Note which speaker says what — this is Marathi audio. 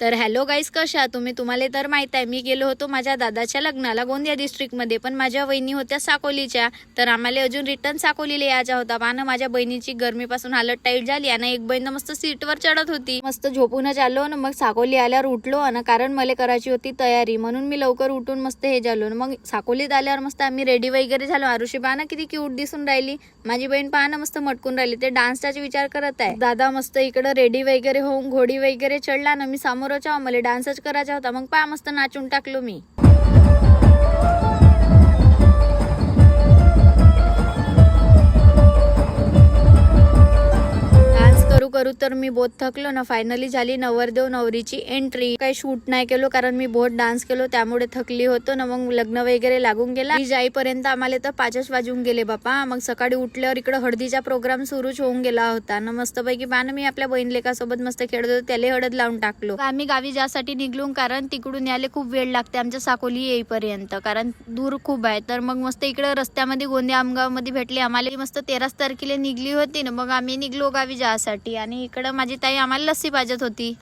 Speaker 1: तर हॅलो गाईस, कशा तुम्ही? तुम्हाला तर माहित आहे मी गेलो होतो माझ्या दादाच्या लग्नाला गोंदिया डिस्ट्रिक्टमध्ये, पण माझ्या वहिनी होत्या साकोलीच्या. तर आम्हाला अजून रिटर्न साकोलीला यायचा होता. पाहणं माझ्या बहिणीची गरमीपासून हालत टाईट झाली आणि एक बहीण मस्त सीटवर चढत होती. मस्त झोपूनच आलो ना, मग साकोली आल्यावर उठलो ना, कारण मला करायची होती तयारी, म्हणून मी लवकर उठून मस्त हे झालो. मग साकोलीत आल्यावर मस्त आम्ही रेडी वगैरे झालो. आरुषी पाहणं किती क्यूट दिसून राहिली. माझी बहीण पाहणं मस्त मटकून राहिली, ते डान्सचा विचार करत आहे. दादा मस्त इकडे रेडी वगैरे होऊन घोडी वगैरे चढला ना, मी समोरच मला डान्सच करायचा होता. मग पहा मस्त नाचून टाकलो मी. करू तर मी बहुत थकलो ना. फायनली झाली नवरदेव नवरीची एंट्री. काही शूट नाही केलो कारण मी बहुत डान्स केलो, त्यामुळे थकली होतो ना. मग लग्न वगैरे लागून गेला. जाईपर्यंत आम्हाला तर 5 वाजून गेले बापा. मग सकाळी उठल्यावर इकडे हळदीचा प्रोग्राम सुरूच होऊन गेला होता ना. मस्त पैकी पाहणं मी आपल्या बहीण लेकासोबत मस्त खेळत होतो, त्याला हळद लावून टाकलो. आम्ही गावी जासाठी निघलो, कारण तिकडून यायला खूप वेळ लागते आमच्या साकोली येईपर्यंत, कारण दूर खूप आहे. तर मग मस्त इकडे रस्त्यामध्ये गोंदिया आमगाव मध्ये भेटली आम्हाला. मस्त 13 तारखेला निघली होती ना, मग आम्ही निघलो गावी जासाठी. आणि इकडं माझी ताई आम्हाला लस्सी पाजत होती.